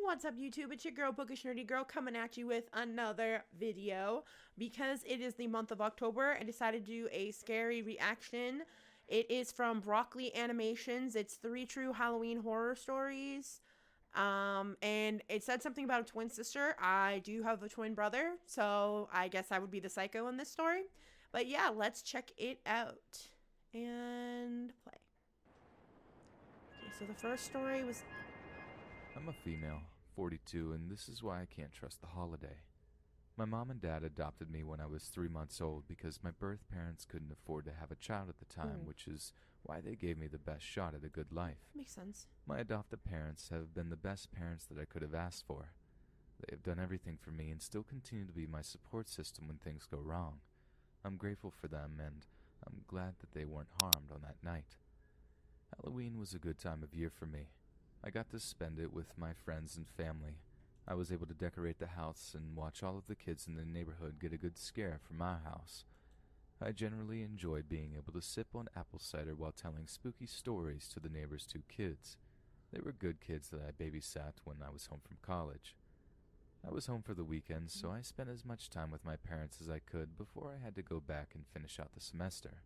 What's up, YouTube? It's your girl, Bookish Nerdy Girl, coming at you with another video. Because it is the month of October, I decided to do a scary reaction. It is from broccolianimations. It's 3 true Halloween horror stories. And it said something about a twin sister. I do have a twin brother, so I guess I would be the psycho in this story. But yeah, let's check it out. And play. Okay, so the first story was... I'm a female, 42, and this is why I can't trust the holiday. My mom and dad adopted me when I was 3 months old because my birth parents couldn't afford to have a child at the time, which is why they gave me the best shot at a good life. Makes sense. My adopted parents have been the best parents that I could have asked for. They have done everything for me and still continue to be my support system when things go wrong. I'm grateful for them, and I'm glad that they weren't harmed on that night. Halloween was a good time of year for me. I got to spend it with my friends and family. I was able to decorate the house and watch all of the kids in the neighborhood get a good scare from our house. I generally enjoyed being able to sip on apple cider while telling spooky stories to the neighbors' 2 kids. They were good kids that I babysat when I was home from college. I was home for the weekend, so I spent as much time with my parents as I could before I had to go back and finish out the semester.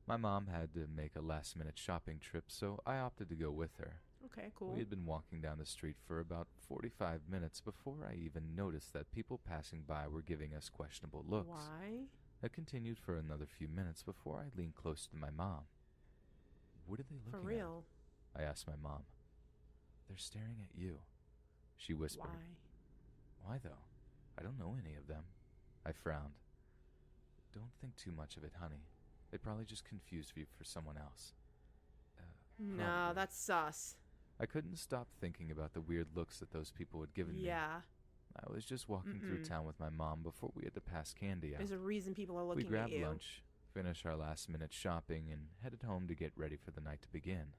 My mom had to make a last-minute shopping trip, so I opted to go with her. Okay, cool. We had been walking down the street for about 45 minutes before I even noticed that people passing by were giving us questionable looks. Why? I continued for another few minutes before I leaned close to my mom. "What are they looking For real? at?" I asked my mom. "They're staring at you," she whispered. Why? "Why, though? I don't know any of them." I frowned. "Don't think too much of it, honey. They probably just confused you for someone else." No, Probably. that's sus. I couldn't stop thinking about the weird looks that those people had given me. Yeah. I was just walking through town with my mom before we had to pass candy out. There's a reason people are We looking at grabbed you. lunch, finished our last-minute shopping, and headed home to get ready for the night to begin.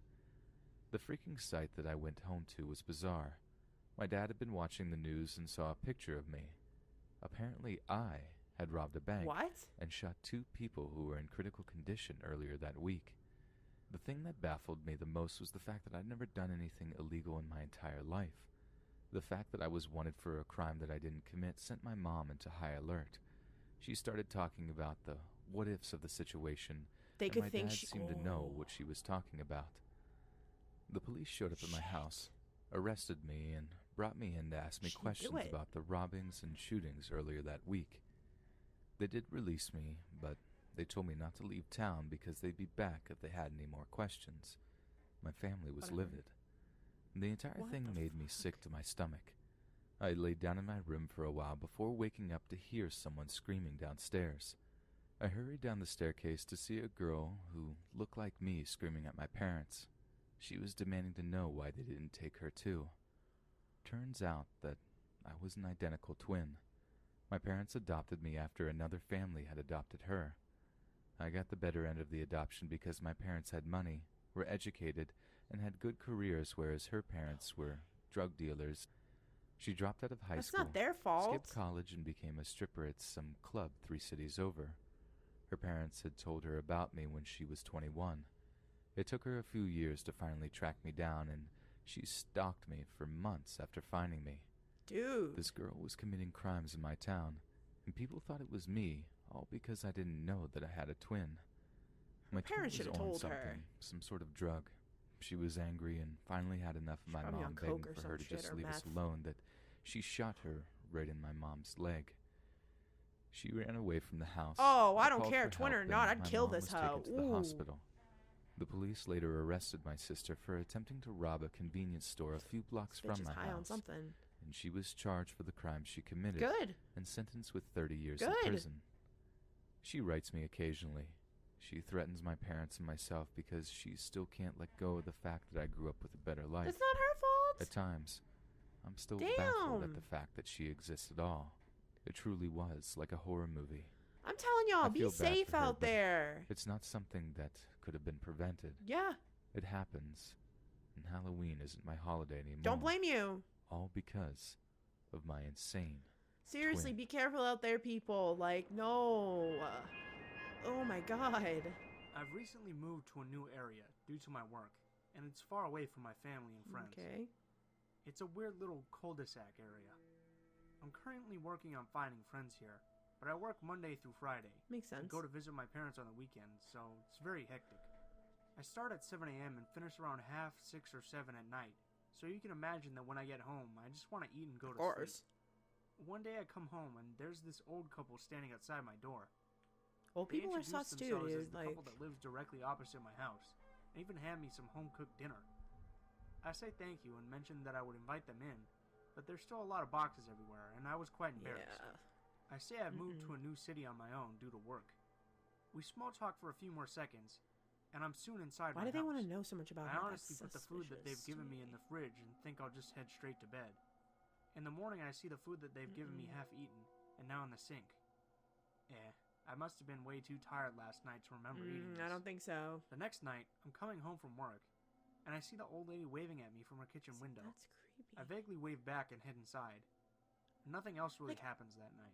The freaking sight that I went home to was bizarre. My dad had been watching the news and saw a picture of me. Apparently I had robbed a bank What? and shot 2 people who were in critical condition earlier that week. The thing that baffled me the most was the fact that I'd never done anything illegal in my entire life. The fact that I was wanted for a crime that I didn't commit sent my mom into high alert. She started talking about the what-ifs of the situation, They and could my think dad seemed to know what she was talking about. The police showed up at my house, arrested me, and brought me in to ask me questions about the robbings and shootings earlier that week. They did release me, but they told me not to leave town because they'd be back if they had any more questions. My family was livid. The entire thing made me sick to my stomach. I laid down in my room for a while before waking up to hear someone screaming downstairs. I hurried down the staircase to see a girl who looked like me screaming at my parents. She was demanding to know why they didn't take her too. Turns out that I was an identical twin. My parents adopted me after another family had adopted her. I got the better end of the adoption because my parents had money, were educated, and had good careers, whereas her parents were drug dealers. She dropped out of high school, That's not their fault. skipped college, and became a stripper at some club 3 cities over. Her parents had told her about me when she was 21. It took her a few years to finally track me down, and she stalked me for months after finding me. Dude. This girl was committing crimes in my town, and people thought it was me, all because I didn't know that I had a twin. My parents should have told something, her. some sort of drug. She was angry and finally had enough of my mom begging for her to just leave us alone that she shot her right in my mom's leg. She ran away from the house. Oh, I don't care, twin or not, I'd kill this hoe. To the hospital. The police later arrested my sister for attempting to rob a convenience store a few blocks from my high on house. something. And she was charged for the crime she committed. Good. And sentenced with 30 years in prison. She writes me occasionally. She threatens my parents and myself because she still can't let go of the fact that I grew up with a better life. It's not her fault. At times, I'm still baffled at the fact that she exists at all. It truly was like a horror movie. I'm telling y'all, be safe out there. It's not something that could have been prevented. Yeah. It happens, and Halloween isn't my holiday anymore. Don't blame you. All because of my insane Seriously, twin. be careful out there, people. Like, no. Oh my god. I've recently moved to a new area due to my work, and it's far away from my family and friends. Okay. It's a weird little cul-de-sac area. I'm currently working on finding friends here, but I work Monday through Friday. Makes sense. And go to visit my parents on the weekends, so it's very hectic. I start at 7 a.m. and finish around 5:30, 6, or 7 at night, so you can imagine that when I get home, I just want to eat and go to sleep. One day I come home and there's this old couple standing outside my door. Old people are sus too, dude. As the couple that lives directly opposite my house, and even hand me some home-cooked dinner. I say thank you and mention that I would invite them in, but there's still a lot of boxes everywhere, and I was quite embarrassed. Yeah. I say I've moved to a new city on my own due to work. We small talk for a few more seconds, and I'm soon inside my house. Why do they want to know so much about I her? honestly put the food that they've given me in the fridge and think I'll just head straight to bed. In the morning, I see the food that they've given me half-eaten, and now in the sink. I must have been way too tired last night to remember eating this. I don't think so. The next night, I'm coming home from work, and I see the old lady waving at me from her kitchen window. That's creepy. I vaguely wave back and head inside. Nothing else really happens that night.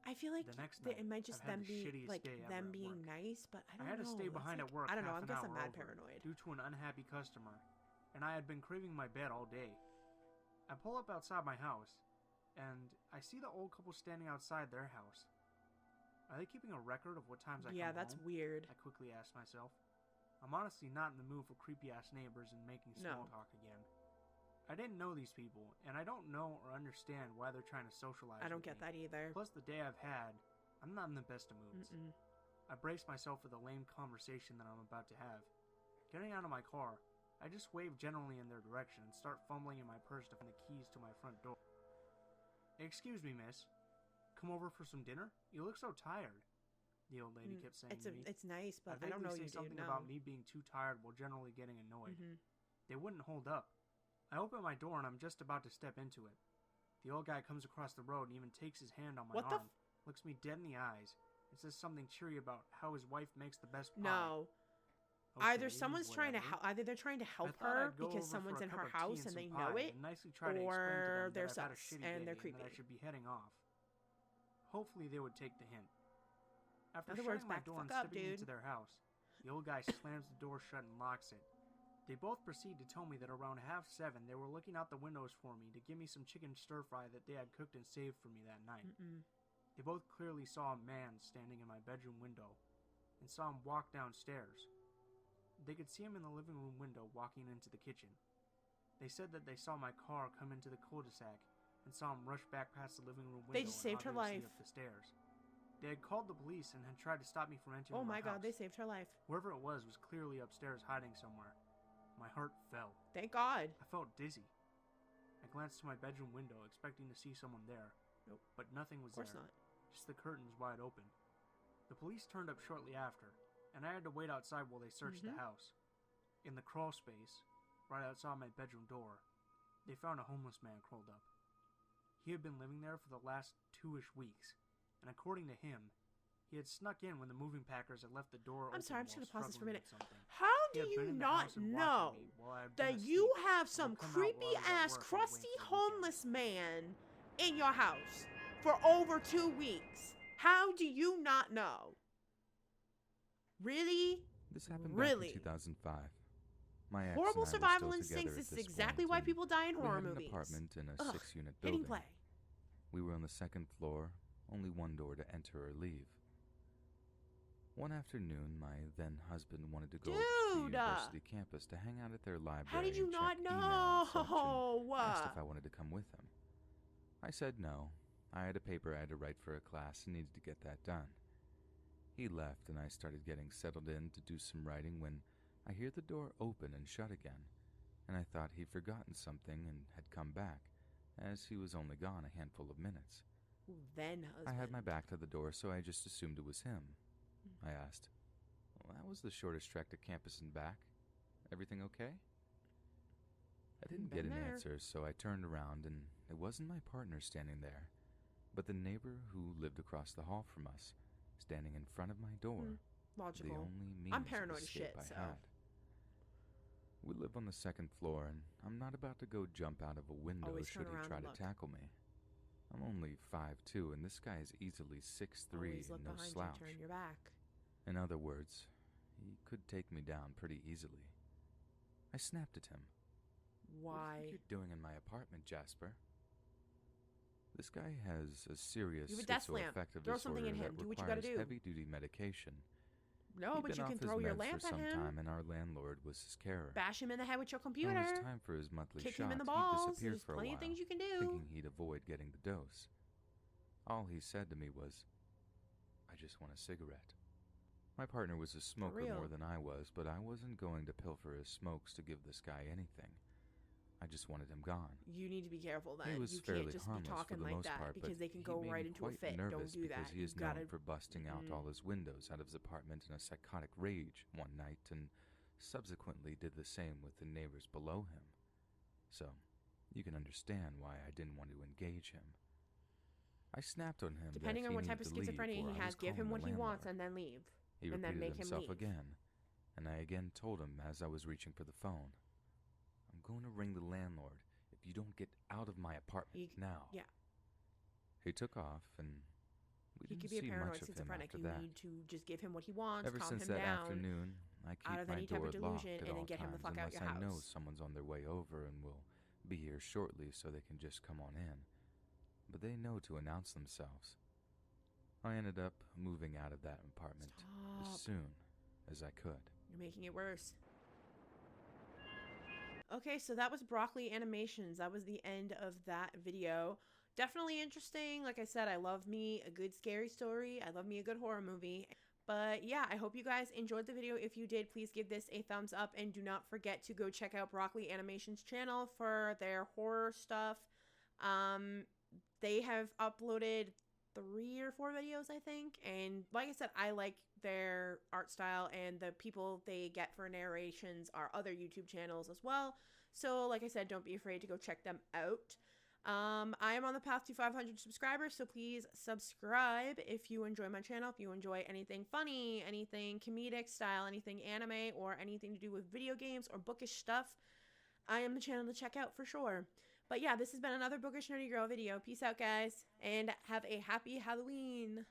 I feel like the next night, it might just I've had them the being shittiest like day them ever at being work. nice, but I don't know. I had to stay behind at work I don't know. I half guess an I'm hour mad over paranoid. due to an unhappy customer, and I had been craving my bed all day. I pull up outside my house, and I see the old couple standing outside their house. Are they keeping a record of what times I come home? Yeah, that's weird. I quickly ask myself. I'm honestly not in the mood for creepy-ass neighbors and making small talk again. I didn't know these people, and I don't know or understand why they're trying to socialize I don't with get me. that either. Plus, the day I've had, I'm not in the best of moods. I brace myself for the lame conversation that I'm about to have. Getting out of my car, I just wave generally in their direction and start fumbling in my purse to find the keys to my front door. Excuse me, miss. Come over for some dinner? You look so tired. The old lady kept saying to me. It's nice, but I I don't know say you something do. about me being too tired while generally getting annoyed. They wouldn't hold up. I open my door and I'm just about to step into it. The old guy comes across the road and even takes his hand on my arm, looks me dead in the eyes, and says something cheery about how his wife makes the best pie. No. Okay, Either someone's trying to either they're trying to help her because someone's in her house and they know it, or they're sus and they're creepy. I should be heading off. Hopefully they would take the hint. After In other words, shutting my back the door and fuck up, stepping dude. into their house, the old guy slams the door shut and locks it. They both proceed to tell me that around 6:30 they were looking out the windows for me to give me some chicken stir-fry that they had cooked and saved for me that night. They both clearly saw a man standing in my bedroom window and saw him walk downstairs. They could see him in the living room window walking into the kitchen. They said that they saw my car come into the cul-de-sac and saw him rush back past the living room window. They just saved her life. Up the stairs. They had called the police and had tried to stop me from entering Oh my my god, house. they saved her life. Whoever it was clearly upstairs hiding somewhere. My heart fell. Thank God. I felt dizzy. I glanced to my bedroom window, expecting to see someone there. Nope. But nothing was there. Of course not. Just the curtains wide open. The police turned up shortly after, and I had to wait outside while they searched the house. In the crawl space, right outside my bedroom door, they found a homeless man curled up. He had been living there for the last 2-ish weeks, and according to him, he had snuck in when the moving packers had left the door open. I'm sorry, I'm just going to pause this for a minute. Something. How do you not know that you have some creepy-ass, crusty, homeless man in your house for over 2 weeks? How do you not know? Really? This happened back in 2005. My ex Horrible and I were survival still instincts. together This at is this exactly point, why and people die in horror we had movies. an apartment in a 6-unit Hitting building. play. We were on the 2nd floor, only one door to enter or leave. One afternoon, my then-husband wanted to go over to the university campus to hang out at their library. How did you and not check email and such, know? and asked if I wanted to come with him. I said no. I had a paper I had to write for a class and needed to get that done. He left, and I started getting settled in to do some writing when I hear the door open and shut again, and I thought he'd forgotten something and had come back, as he was only gone a handful of minutes. Then-husband. I had my back to the door, so I just assumed it was him. I asked, "Well, that was the shortest trek to campus and back. Everything okay?" I didn't get an answer, so I turned around, and it wasn't my partner standing there, but the neighbor who lived across the hall from us, standing in front of my door. Logical. The only means I'm paranoid of as escape shit, I so. had. We live on the 2nd floor, and I'm not about to go jump out of a window Always should turn he around try and to look. tackle me. I'm only 5'2", and this guy is easily 6'3", Always look and no behind slouch. you, turn your back. In other words, he could take me down pretty easily. I snapped at him. Why? What do you think you're doing in my apartment, Jasper? This guy has a serious You have a desk lamp. schizoaffective Throw something disorder at him. that Do what you gotta requires do. heavy-duty medication. No, He'd but been you off can his throw your meds lamp for at some him. time, and our landlord was his carer. Bash him in the head with your computer. When it was time for his monthly Kick shot, him in the he balls. disappeared There's for a plenty while, of things you can do. thinking he'd avoid getting the dose. All he said to me was, "I just want a cigarette." My partner was a smoker real. more than I was, but I wasn't going to pilfer his smokes to give this guy anything. I just wanted him gone. You need to be careful then. He was You fairly can't just be harmless talking for the like most that part, because but they can he go made right me into a quite fit. nervous Don't do that. because he is You gotta. known for busting out all his windows out of his apartment in a psychotic rage one night, and subsequently did the same with the neighbors below him. So, you can understand why I didn't want to engage him. I snapped on him Depending that on he what type of needed to leave, schizophrenia or he I has, was give him calling what the he wants landlord. and then leave. He and then repeated make him himself leave. again, and I again told him as I was reaching for the phone, "I'm going to ring the landlord if you don't get out of my apartment now." Yeah. He took off, and we He didn't could be a see paranoid much of him schizophrenic. after You that. need to just give him what he wants, Ever calm since him that down afternoon, I keep out of my any type door of locked delusion, at and all then get him the times fuck out unless your I know house. someone's on their way over and will be here shortly so they can just come on in. But they know to announce themselves. I ended up moving out of that apartment as Stop. soon as I could. You're making it worse. Okay, so that was Broccoli Animations. That was the end of that video. Definitely interesting. Like I said, I love me a good scary story. I love me a good horror movie. But yeah, I hope you guys enjoyed the video. If you did, please give this a thumbs up. And do not forget to go check out Broccoli Animations channel for their horror stuff. They have uploaded 3 or 4 videos, I think. And like I said, I like their art style, and the people they get for narrations are other YouTube channels as well. So like I said, don't be afraid to go check them out. I am on the path to 500 subscribers, so please subscribe if you enjoy my channel. If you enjoy anything funny, anything comedic style, anything anime, or anything to do with video games or bookish stuff, I am the channel to check out for sure. But yeah, this has been another Bookish Nerdy Girl video. Peace out, guys, and have a happy Halloween.